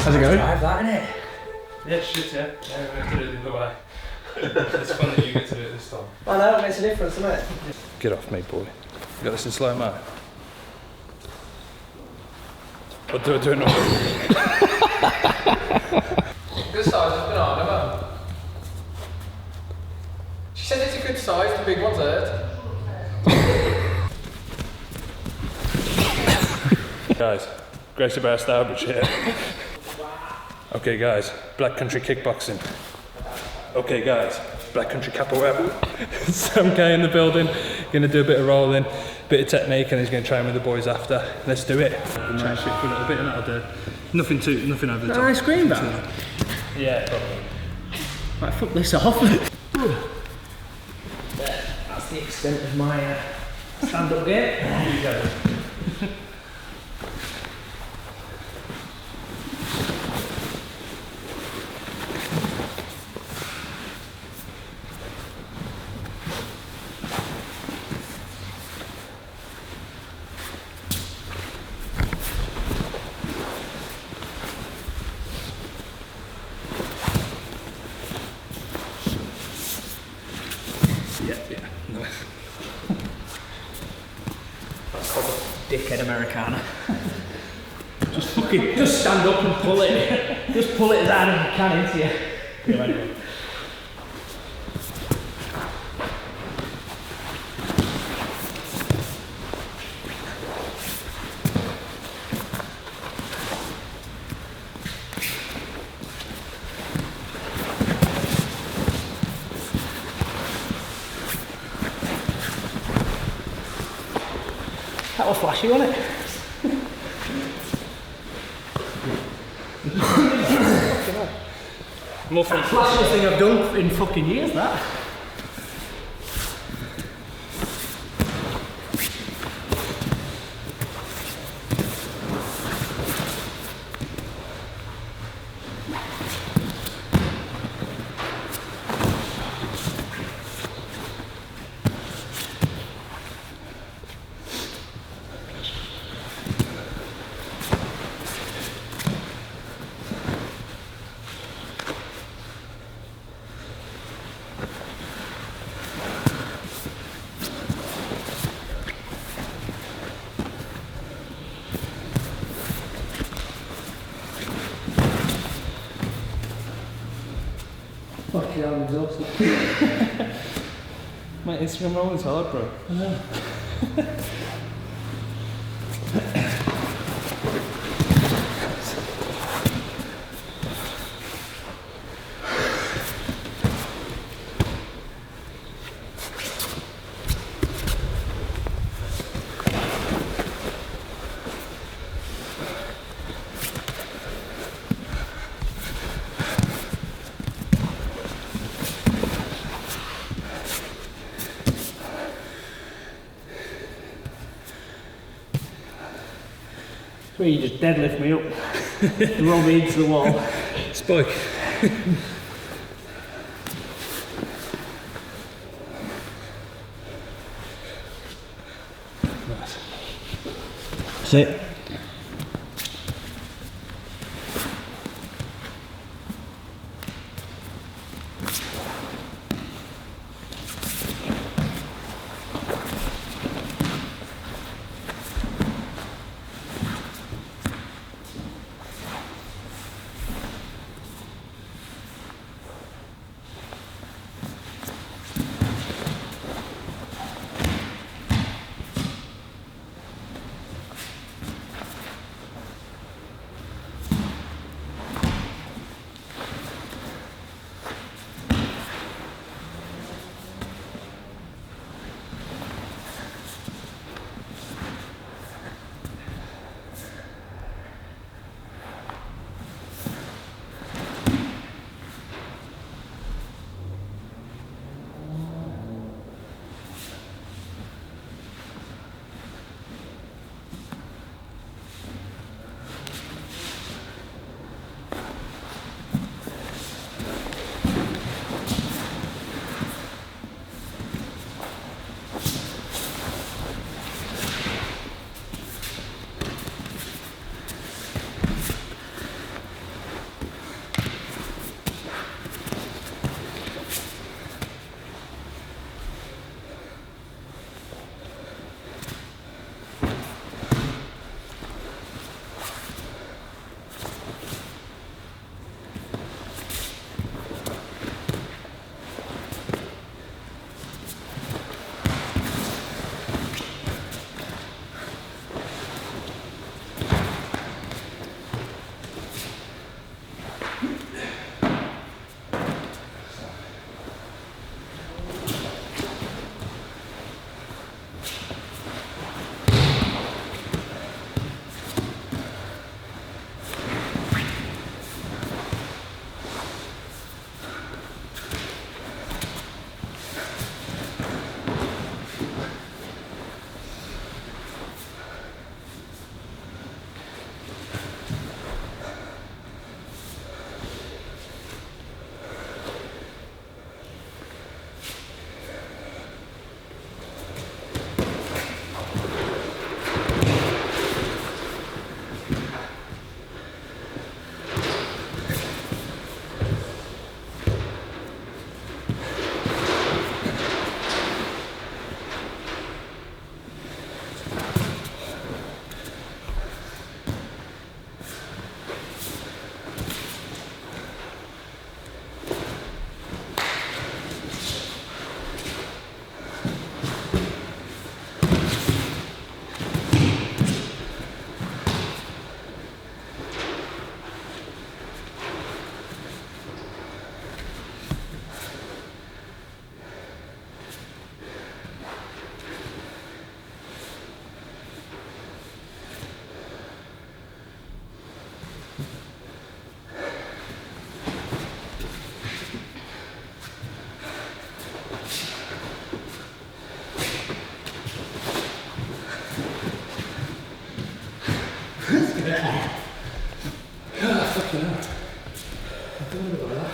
How's it going? Drive that, innit? Yeah, shit, yeah. Yeah, we have to do it the other way. It's fun that you get to do it this time. I know, it makes a difference, doesn't it? Get off me, boy. You got this in slow-mo? Or do it normal? Good size of banana, man. She said it's a good size, the big one's hurt. Guys, Gracie Bear Stourbridge here. Okay guys, Black Country Kickboxing. Okay guys, Black Country Capoeira. Sam Kaye in the building, gonna do a bit of rolling, bit of technique, and he's gonna train with the boys after. Let's do it. Change it for a little bit and that'll do. Nothing over the top. Ice cream van? Yeah, probably. Right, fuck this off. That's the extent of my stand-up game. Here you go. Dickhead Americana. Just stand up and pull it. Just pull it as hard as you can into you. That was flashy, wasn't it? More fun. Flashiest thing I've done in fucking years, that. Fuck yeah, I'm exhausted. Mate, Instagram rolling's hard, bro. I know. Where you just deadlift me up, roll me into the wall. Spike. Nice. That's it. Fucking hell. I feel a bit like that.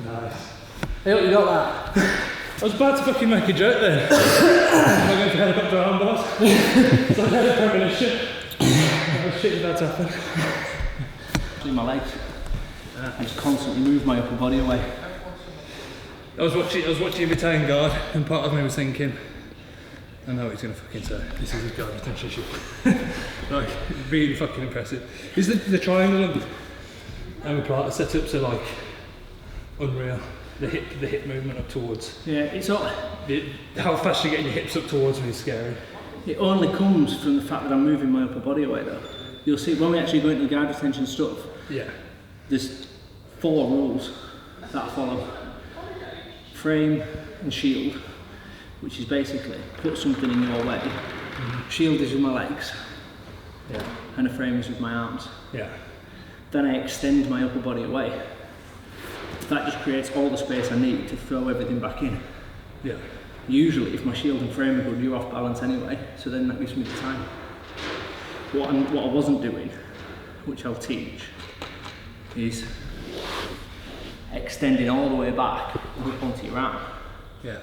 I hope you got that. I was about to fucking make a joke then. Am I going for helicopter arm bars? So I had a premonition. Oh shit, about to happen. Do my legs. I just constantly move my upper body away. I was watching him retain guard, and part of me was thinking, I know what he's going to fucking say. This is his guard retention shit. Like, really fucking impressive. Is the triangle and omoplata setups are like unreal. The hip movement up towards. Yeah, it's all. How fast you're getting your hips up towards me is scary. It only comes from the fact that I'm moving my upper body away though. You'll see when we actually go into the guard retention stuff, Yeah. there's 4 rules that I follow. Frame and shield, which is basically put something in your way. Shield is with my legs, Yeah. and a frame is with my arms. Yeah. Then I extend my upper body away. That just creates all the space I need to throw everything back in. Yeah. Usually, if my shield and frame are good, you're off balance anyway, so then that gives me the time. What I wasn't doing, which I'll teach, is extending all the way back up onto your arm, Yeah.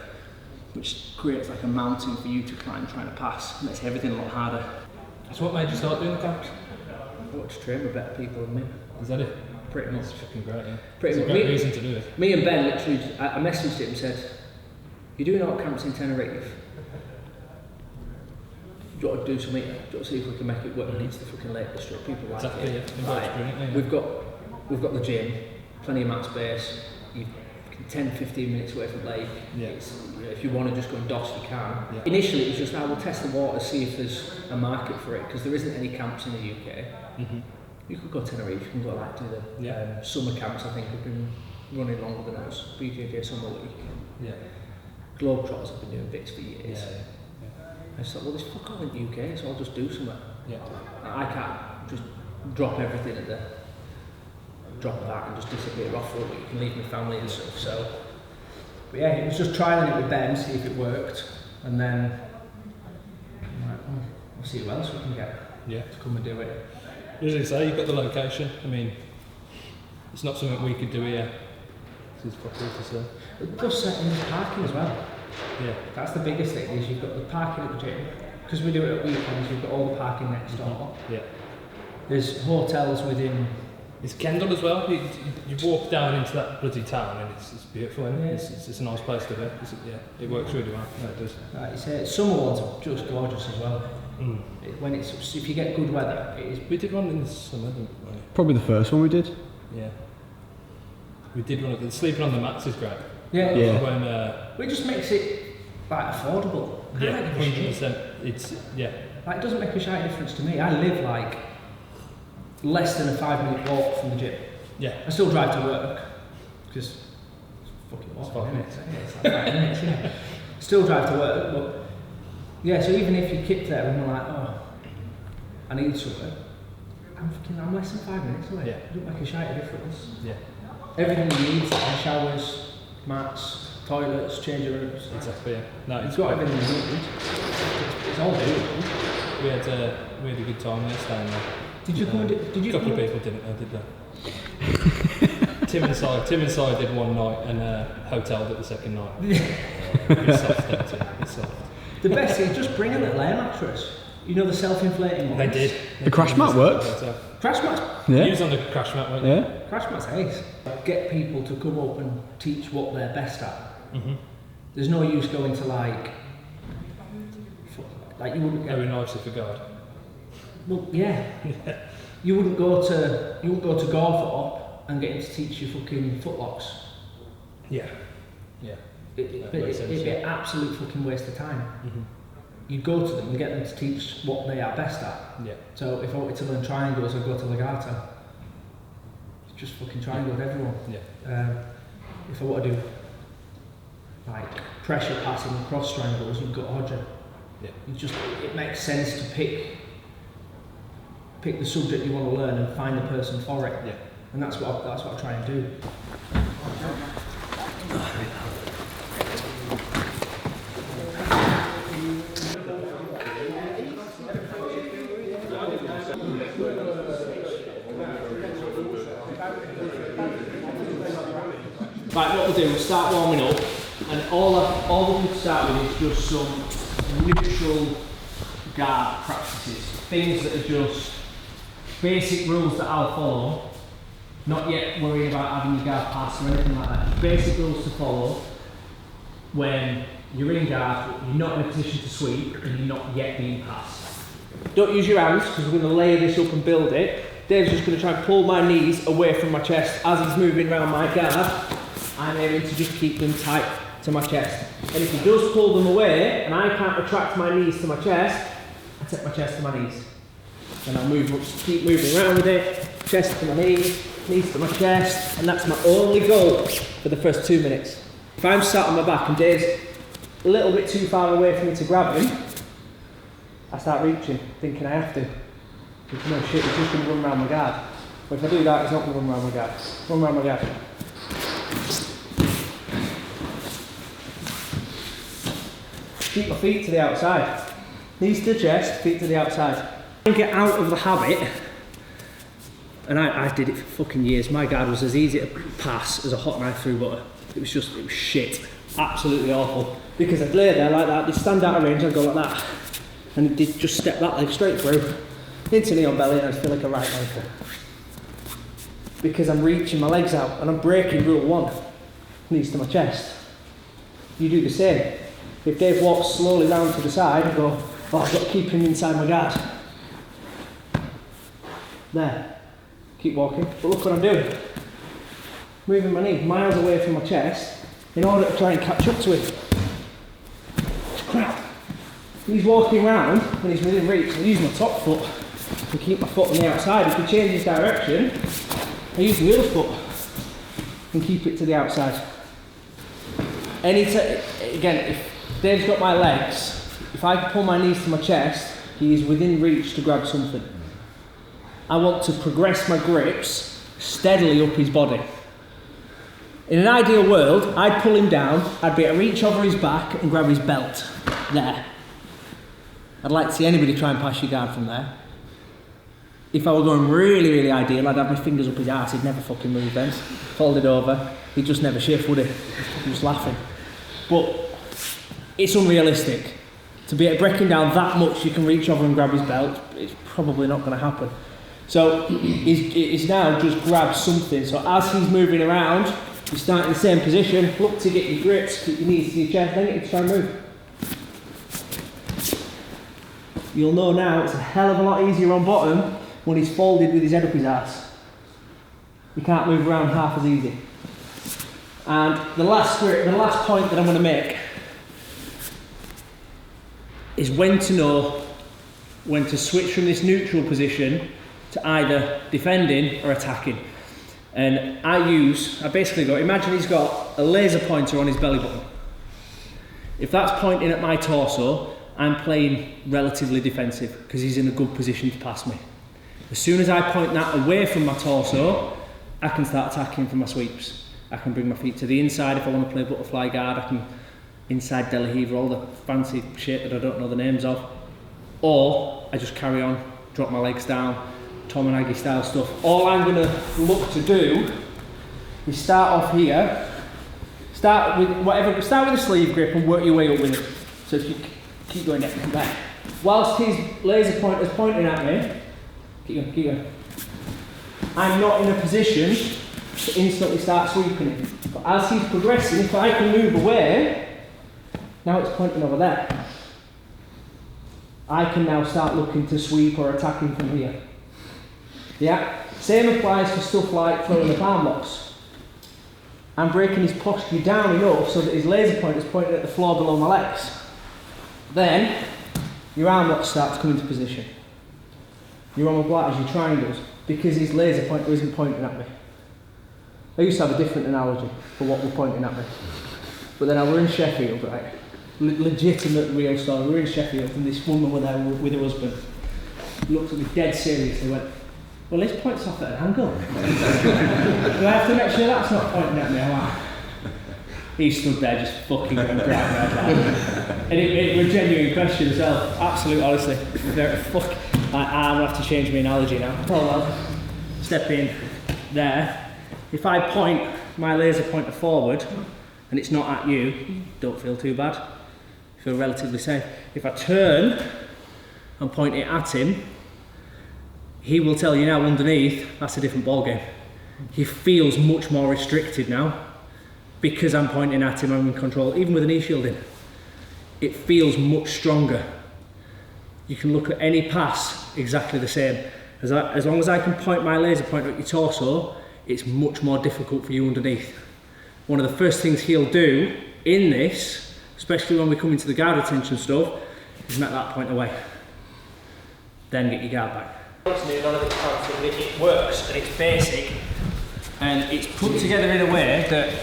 which creates like a mountain for you to climb trying to pass. Makes everything a lot harder. So what made you start doing the camps? I want to train with better people than me. Is that it? Pretty much. That's fucking great, yeah. Pretty It's a much. great reason to do it. Me and Ben literally, I messaged him and said, "You're doing our camps in Tenerife. Do you want to do something? Do you want to see if we can make it work? It's the fucking Lake District. People like Exactly, it. yeah. It works brilliantly, yeah. We've got the gym, plenty of mat space. You 10-15 minutes away from the lake. Yeah. It's, you know, if you want to just go and doss, you can. Yeah. Initially, it was just, we'll test the water, see if there's a market for it, because there isn't any camps in the UK. Mm-hmm. You could go to Tenerife, you can go like do the Yeah. summer camps. I think have been running longer than us. BJJ Summer Week. Yeah. Globetrotters have been doing bits for years. Yeah. I just thought, well, there's fuck all in the UK, so I'll just do something. Yeah. I can't just drop everything at the drop of that and just disappear off for a week. You can leave my family and stuff. So, but yeah, it was just trialing it with Ben, see if it worked, and then I'm like, oh, we'll see who else we can get Yeah. to come and do it. As I say, you've got the location. I mean, it's not something we could do here. This is properly to say. Plus, in the parking as well. Yeah. That's the biggest thing, is you've got the parking at the gym. Because we do it at weekends, you've got all the parking next door. Yeah. There's hotels within. It's Kendal as well. You walk down into that bloody town and it's beautiful, isn't it? Yeah. It's a nice place to be. Yeah, it works really well. No, it does. Summer ones are just gorgeous as well. Mm. If you get good weather, it is. We did one in the summer, didn't we? Probably the first one we did. Yeah. We did one of the sleeping on the mats is great. Yeah. Yeah. When, It just makes it like affordable. yeah, I don't give a shit. 100%. It's yeah. Like, it doesn't make a shite difference to me. I live like less than a 5-minute walk from the gym. Yeah. I still drive to work because it's fucking It's walking, 5 isn't it? minutes. Yeah, it's like 5 minutes, yeah. Still drive to work, but yeah. So even if you keep there and you're like, oh, I need something, I'm less than 5 minutes away. Yeah. It doesn't make a shite difference. Yeah. Everything you need, like showers, mats, toilets, changing rooms. Exactly. Yeah. No, You've it's got great. everything you need. It's all doable. We had a good time there staying there. Did you come and did you A couple come of people didn't, did they? Tim and Si did one night and hotelled it the second night. It's soft, don't it? It's soft. The best is just bring a little air mattress. You know, the self-inflating ones. They did. The crash mat works. Crash mats. You Yeah. was on the crash mat, weren't you? Yeah. Crash mats ace. Get people to come up and teach what they're best at. Mm-hmm. There's no use going to like you wouldn't get. Very nicely for God. Well, yeah. You wouldn't go to Gorthorpe and get him to teach you fucking footlocks. Yeah. Yeah. It'd That makes sense, be yeah. an absolute fucking waste of time. Mm-hmm. you'd go to them and get them to teach what they are best at. Yeah. So if I wanted to learn triangles, I'd go to Legato. Just fucking triangle with everyone. Yeah. If I want to do like pressure passing and cross triangles, you'd go to Hodger. Yeah. It makes sense to pick the subject you want to learn and find the person for it. Yeah. And that's what I try and do. Right, what we'll do, we'll start warming up, and all we can start with is just some neutral guard practices. Things that are just basic rules that I'll follow, not yet worrying about having your guard pass or anything like that. Basic rules to follow when you're in guard, you're not in a position to sweep, and you're not yet being passed. Don't use your hands, because we're going to layer this up and build it. Dave's just going to try and pull my knees away from my chest as he's moving around my guard. I'm aiming to just keep them tight to my chest. And if he does pull them away, and I can't retract my knees to my chest, I take my chest to my knees. And I'll keep moving around with it, chest to my knees to my chest, and that's my only goal for the first 2 minutes. If I'm sat on my back and Dave's a little bit too far away for me to grab him, I start reaching, thinking I have to. Thinking, no shit, he's just going to run around my guard. But if I do that, he's not going to run around my guard. Run around my guard. Keep my feet to the outside. Knees to the chest, feet to the outside. And get out of the habit, and I did it for fucking years. My guard was as easy to pass as a hot knife through butter. It was shit. Absolutely awful. Because I'd lay there like that, they'd stand out of range, I'd go like that. And they'd just step that leg straight through, into knee on belly, and I'd feel like a right ankle. Because I'm reaching my legs out, and I'm breaking rule 1. Knees to my chest. You do the same. If Dave walks slowly round to the side, I go, oh, I've got to keep him inside my guard. There. Keep walking. But look what I'm doing. Moving my knee miles away from my chest in order to try and catch up to him. It's crap. He's walking round and he's within reach. I use my top foot to keep my foot on the outside. If he changes direction, I use the other foot and keep it to the outside. Again, if Dave's got my legs, if I pull my knees to my chest, he is within reach to grab something. I want to progress my grips steadily up his body. In an ideal world, I'd pull him down, I'd be able to reach over his back and grab his belt. There. I'd like to see anybody try and pass your guard from there. If I were going really, really ideal, I'd have my fingers up his arse, he'd never fucking move then. Folded over, he'd just never shift, would he? He'd just laughing. But it's unrealistic. To be breaking down that much, you can reach over and grab his belt, it's probably not going to happen. So he's now just grabbed something. So as he's moving around, you start in the same position, look to get your grips, keep your knees to your chest, then get to try and move. You'll know now it's a hell of a lot easier on bottom when he's folded with his head up his ass. You can't move around half as easy. And the last point that I'm going to make is when to know when to switch from this neutral position to either defending or attacking. And I basically go, imagine he's got a laser pointer on his belly button. If that's pointing at my torso, I'm playing relatively defensive because he's in a good position to pass me. As soon as I point that away from my torso, I can start attacking for my sweeps. I can bring my feet to the inside if I want to play butterfly guard. I can inside delahiva, all the fancy shit that I don't know the names of. Or I just carry on, drop my legs down, Tom and Aggie style stuff. All I'm going to look to do is start off here, start with a sleeve grip and work your way up with it. So if you keep going down, come back. Whilst his laser pointer's pointing at me, keep going. I'm not in a position to instantly start sweeping it. But as he's progressing, if I can move away, now it's pointing over there. I can now start looking to sweep or attacking from here. Yeah? Same applies for stuff like throwing the palm locks. I'm breaking his posture down enough so that his laser pointer is pointing at the floor below my legs. Then, your arm lock starts to come into position. Your arm lock as your triangles, because his laser pointer isn't pointing at me. I used to have a different analogy for what were pointing at me. But then I were in Sheffield, right? Legitimate real story. We were in Sheffield and this woman was there with her husband. Looked at me dead seriously, went, well, this points off at an angle. Do I have to make sure that's not pointing at me? I'm like, he stood there just fucking going bright red laughing. And it was a genuine question as well. Absolute, honestly. I'm going to have to change my analogy now. Oh well, step in there. If I point my laser pointer forward and it's not at you, don't feel too bad. Feel relatively safe. If I turn and point it at him, he will tell you now underneath, that's a different ballgame. He feels much more restricted now because I'm pointing at him, I'm in control, even with a knee shielding. It feels much stronger. You can look at any pass exactly the same. As long as I can point my laser pointer at your torso, it's much more difficult for you underneath. One of the first things he'll do in this, especially when we come into the guard retention stuff, is knock that point away. Then get your guard back. None of it's fancy, it works and it's basic and it's put together in a way that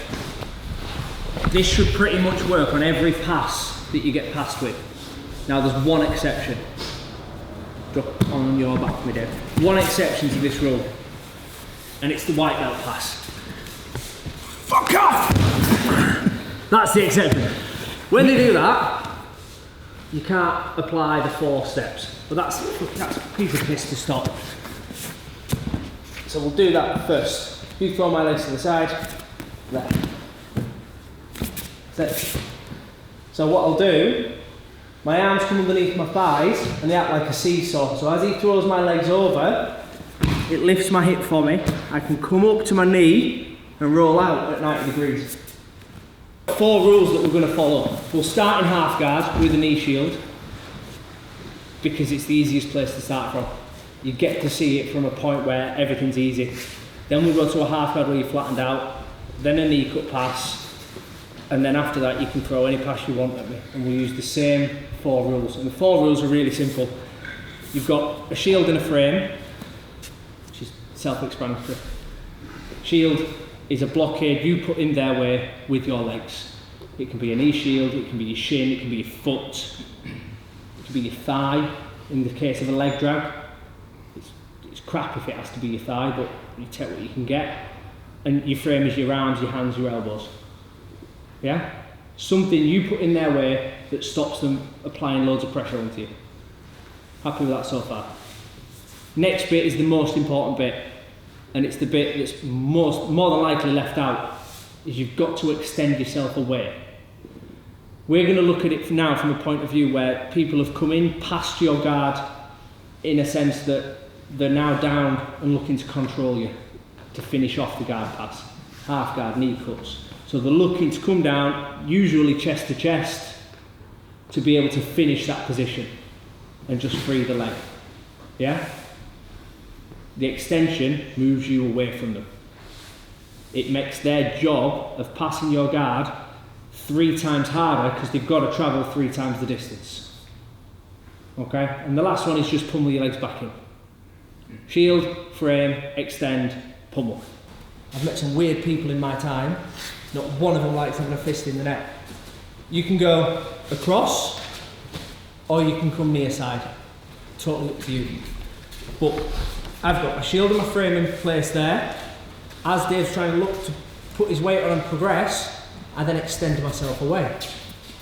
this should pretty much work on every pass that you get passed with. Now there's one exception. Drop on your back, my dear. One exception to this rule, and it's the white belt pass. Fuck off! That's the exception. When they do that, you can't apply the 4 steps. But that's a piece of piss to stop. So we'll do that first. You throw my legs to the side, there. Set. So what I'll do, my arms come underneath my thighs and they act like a seesaw. So as he throws my legs over, it lifts my hip for me. I can come up to my knee and roll out at 90 degrees. 4 rules that we're going to follow. We'll start in half guard with a knee shield, because it's the easiest place to start from. You get to see it from a point where everything's easy. Then we'll go to a half guard where you're flattened out, then a knee cut pass, and then after that you can throw any pass you want at me. And we'll use the same 4 rules. And the 4 rules are really simple. You've got a shield and a frame, which is self-explanatory. Shield is a blockade you put in their way with your legs. It can be a knee shield, it can be your shin, it can be your foot, it can be your thigh. In the case of a leg drag, it's crap if it has to be your thigh, but you take what you can get. And your frame is your arms, your hands, your elbows. Yeah? Something you put in their way that stops them applying loads of pressure onto you. Happy with that so far? Next bit is the most important bit, and it's the bit that's more than likely left out, is you've got to extend yourself away. We're going to look at it now from a point of view where people have come in past your guard in a sense that they're now down and looking to control you, to finish off the guard pass. Half guard, knee cuts. So they're looking to come down, usually chest to chest, to be able to finish that position and just free the leg. Yeah? The extension moves you away from them. It makes their job of passing your guard 3 times harder because they've got to travel 3 times the distance. Okay? And the last one is just pummel your legs back in. Shield, frame, extend, pummel. I've met some weird people in my time. Not one of them likes having a fist in the neck. You can go across, or you can come near side. Totally up to you. But I've got my shield and my frame in place there. As Dave's trying to look to put his weight on and progress, I then extend myself away.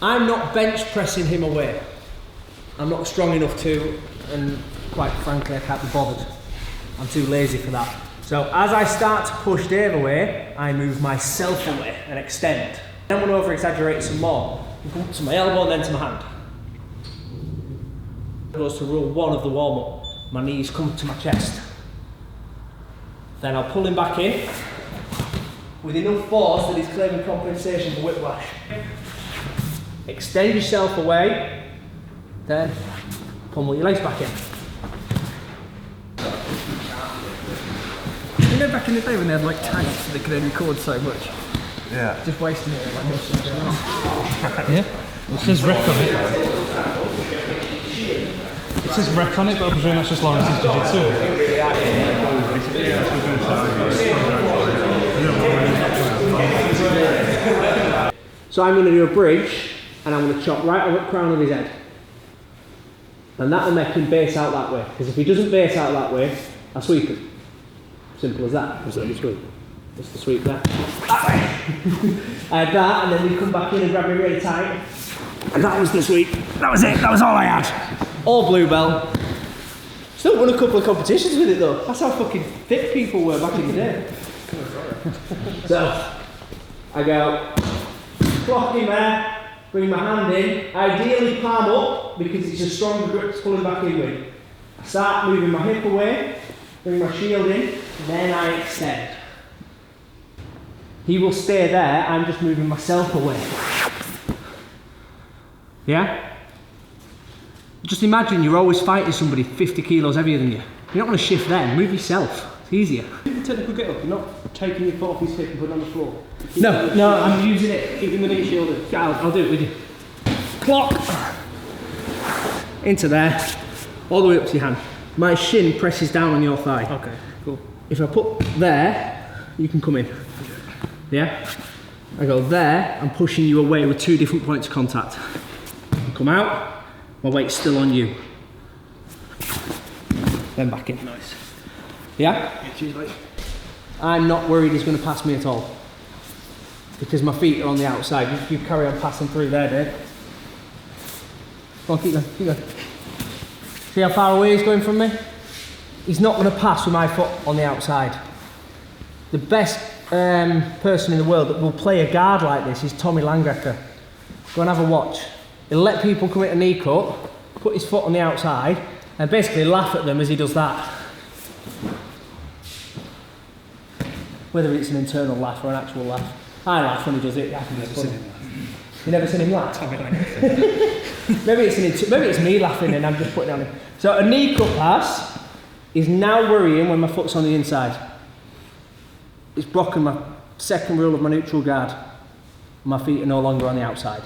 I'm not bench pressing him away. I'm not strong enough to, and quite frankly, I can't be bothered. I'm too lazy for that. So as I start to push Dave away, I move myself away and extend. Then I'm going to over-exaggerate some more. I come to my elbow and then to my hand. It goes to rule 1 of the warm-up. My knees come to my chest. Then I'll pull him back in with enough force that he's claiming compensation for whiplash. Extend yourself away, then pummel your legs back in. You know back in the day when they had like tanks that they could only record so much? Yeah. Just wasting it like most of the Yeah? It says rec on it. It says rec on it, but I presume that's just Lawrence's Jiu-Jitsu. So I'm going to do a bridge, and I'm going to chop right over the crown of his head. And that will make him base out that way. Because if he doesn't base out that way, I sweep him. Simple as that. What's the sweep? What's the sweep there? That way! I had that, and then we come back in and grab me really tight. And that was the sweep. That was it. That was all I had. All blue belt. Still won a couple of competitions with it though. That's how fucking fit people were back in the day. So, I go, clock him there, bring my hand in, ideally palm up because it's a stronger grip to pulling back in with. I start moving my hip away, bring my shield in, then I extend. He will stay there, I'm just moving myself away. Yeah? Just imagine you're always fighting somebody 50 kilos heavier than you. You're not going to shift then, move yourself. It's easier. Technical get up, you're not taking your foot off his hip and putting it on the floor. No, I'm using it. Keeping the knee shielded. Yeah, I'll do it with you. Clock. Into there. All the way up to your hand. My shin presses down on your thigh. Okay, cool. If I put there, you can come in. Yeah? I go there, I'm pushing you away with 2 different points of contact. You come out, my weight's still on you. Then back in. Nice. Yeah? I'm not worried he's going to pass me at all. Because my feet are on the outside. You carry on passing through there, Dave. Come on, keep going, keep going. See how far away he's going from me? He's not going to pass with my foot on the outside. The best person in the world that will play a guard like this is Tommy Langrecker. Go and have a watch. He'll let people come at a knee cut, put his foot on the outside, and basically laugh at them as he does that. Whether it's an internal laugh or an actual laugh. I laugh when he does it. I think it's funny. You never seen him laugh? maybe it's me laughing and I'm just putting it on him. So a knee cut pass is now worrying when my foot's on the inside. It's blocking my second rule of my neutral guard. My feet are no longer on the outside.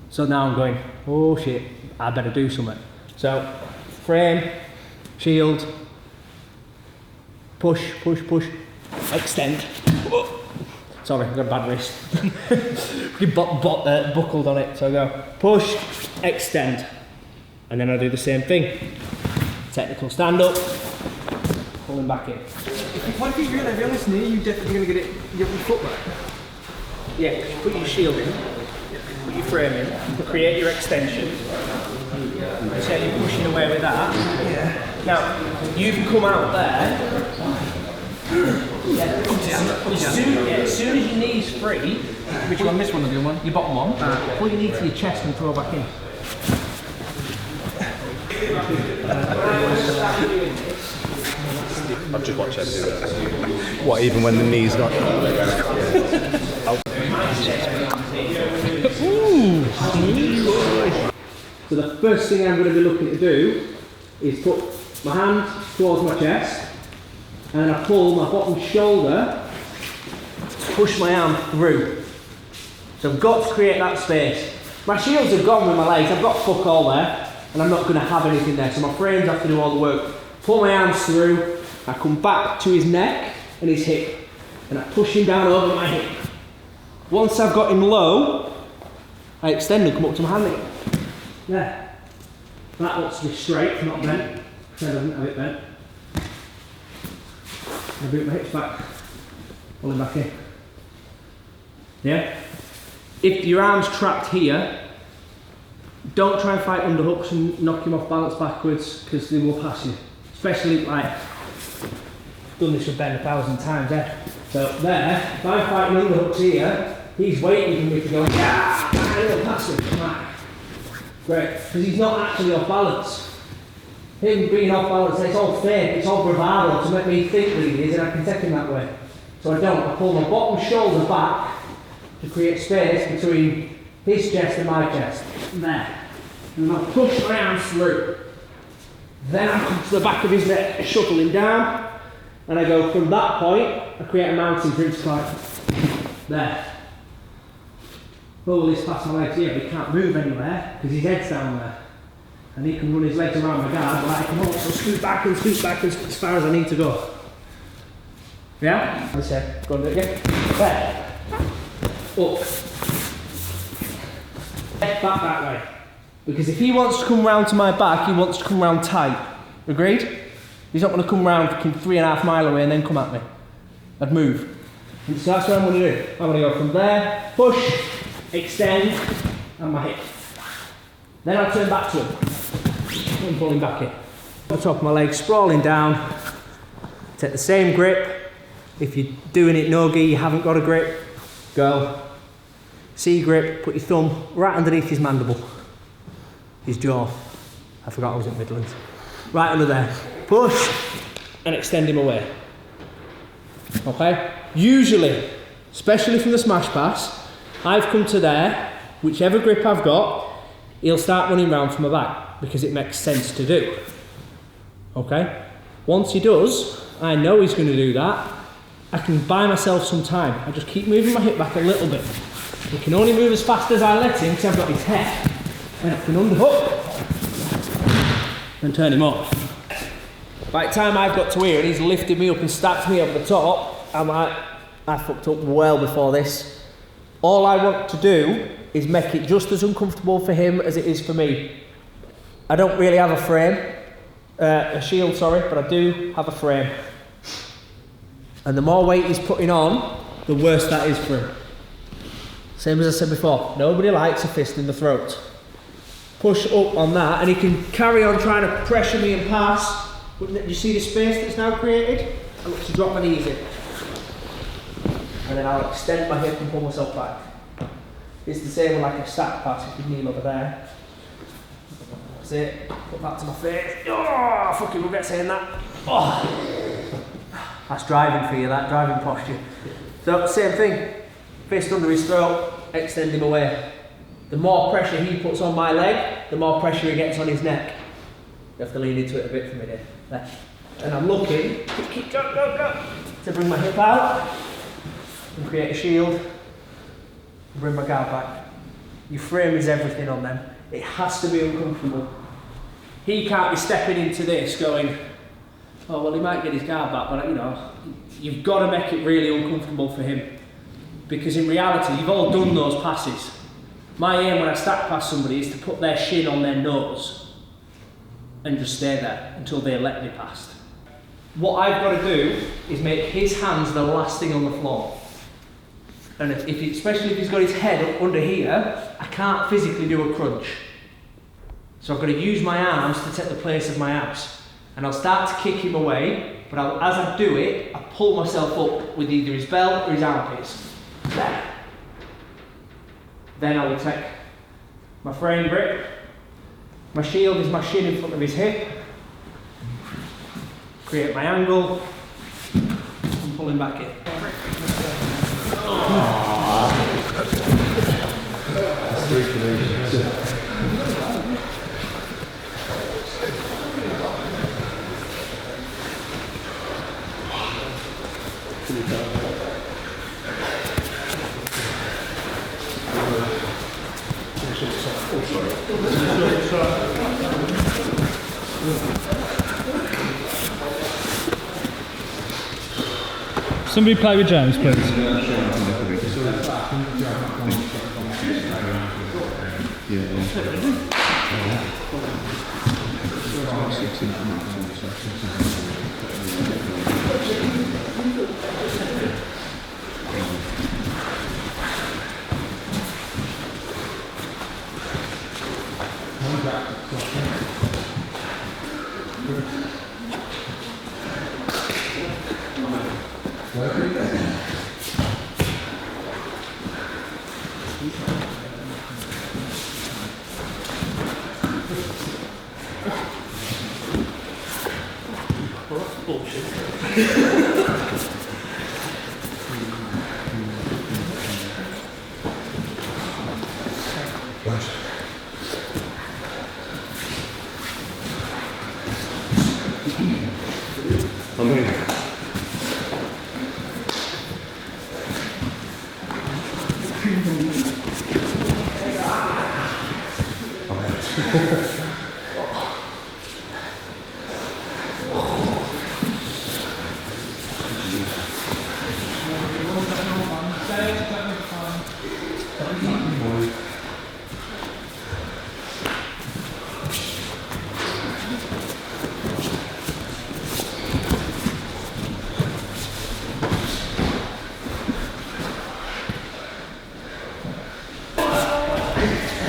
So now I'm going, oh shit, I better do something. So frame, shield, push, push, push, extend. Sorry, I've got a bad wrist. Buckled on it. So I go push, extend. And then I do the same thing. Technical stand up, pulling back in. If you point your really heavy on this knee, you're definitely going to get your foot back. Yeah, because you put your shield in, put your frame in, create your extension. So you're pushing away with that. Yeah. Now, you can come out there. As soon as your knee's free. Which one? This one or the other one? Your bottom one. Pull your knee to your chest and throw back in. I've just watched him do that. What, even when the knee's not... So the first thing I'm going to be looking to do is put my hand towards my chest and then I pull my bottom shoulder to push my arm through. So I've got to create that space. My shields have gone with my legs, I've got fuck all there and I'm not going to have anything there, so my frames have to do all the work. Pull my arms through, I come back to his neck and his hip and I push him down over my hip. Once I've got him low, I extend and come up to my hand again. There. That wants to be straight, not bent. So I doesn't have it bent. I boot my hips back. Pull him back in. Yeah? If your arm's trapped here, don't try and fight underhooks and knock him off balance backwards because they will pass you. Especially like, I've done this with Ben 1,000 times there. So there, if I'm fighting underhooks here, he's waiting for me to go, yeah, and he'll pass him. Right. Great, because he's not actually off balance. Him being off balance, it's all fake, it's all bravado to make me think that he is, and I can take him that way. So I don't, I pull my bottom shoulder back to create space between his chest and my chest. There. And I push my arms through. Then I come to the back of his neck, I shuttle him down, and I go from that point, I create a mountain for him to climb. There. Well, he's past my legs here, but he can't move anywhere because his head's down there. and he can run his legs around my guard, but I can also scoot back and as far as I need to go. Yeah? I say, go and do it again. There. Up. Back that way. Because if he wants to come round to my back, he wants to come round tight. Agreed? He's not going to come round 3.5 miles away and then come at me. I'd move. And so that's what I'm going to do. I'm going to go from there, push, extend, and my hip. Then I'll turn back to him. And pull him back in. The top of my legs, sprawling down. Take the same grip. If you're doing it no-gi, you haven't got a grip, go. C grip, put your thumb right underneath his mandible. His jaw. I forgot I was at Midlands. Right under there. Push and extend him away. Okay? Usually, especially from the smash pass, I've come to there, whichever grip I've got, he'll start running round from my back because it makes sense to do. Okay? Once he does, I know he's going to do that. I can buy myself some time. I just keep moving my hip back a little bit. He can only move as fast as I let him because I've got his head. And I can underhook and turn him off. By the time I've got to here and he's lifted me up and stacked me over the top, I'm like, I fucked up well before this. All I want to do is make it just as uncomfortable for him as it is for me. I don't really have a frame, a shield, sorry, but I do have a frame. And the more weight he's putting on, the worse that is for him. Same as I said before, nobody likes a fist in the throat. Push up on that and he can carry on trying to pressure me and pass. Do you see the space that's now created? I look to drop my knees in. And then I'll extend my hip and pull myself back. It's the same with like a stack pass, if you kneel over there. That's it, put that to my face. Oh, fucking regret saying that. Oh. That's driving for you, that driving posture. So same thing, fist under his throat, extend him away. The more pressure he puts on my leg, the more pressure he gets on his neck. You have to lean into it a bit for me there. And I'm looking, go, to bring my hip out and create a shield, and bring my guard back. Your frame is everything on them. It has to be uncomfortable. He can't be stepping into this going, oh well he might get his guard back, but you know, you've got to make it really uncomfortable for him. Because in reality, you've all done those passes. My aim when I stack past somebody is to put their shin on their nose and just stay there until they let me past. What I've got to do is make his hands the last thing on the floor. And especially if he's got his head up under here, I can't physically do a crunch. So I've got to use my arms to take the place of my abs. And I'll start to kick him away, but as I do it, I pull myself up with either his belt or his armpits. There. Then I will take my frame grip. My shield is my shin in front of his hip. Create my angle and pull him back in. Somebody play with James, please.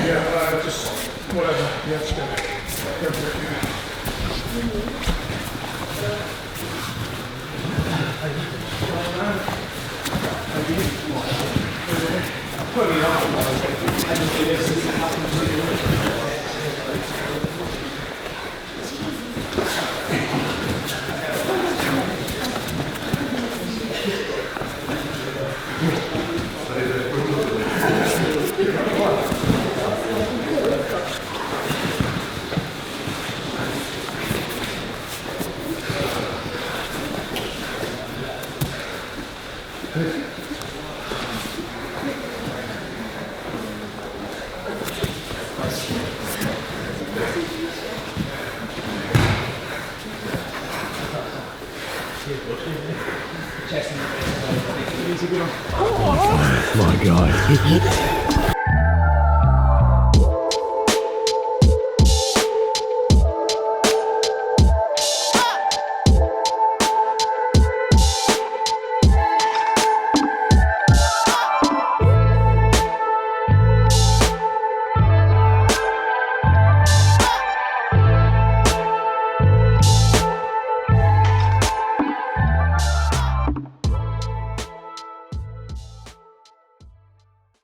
Yeah, just whatever. Yeah, just go for it. My God.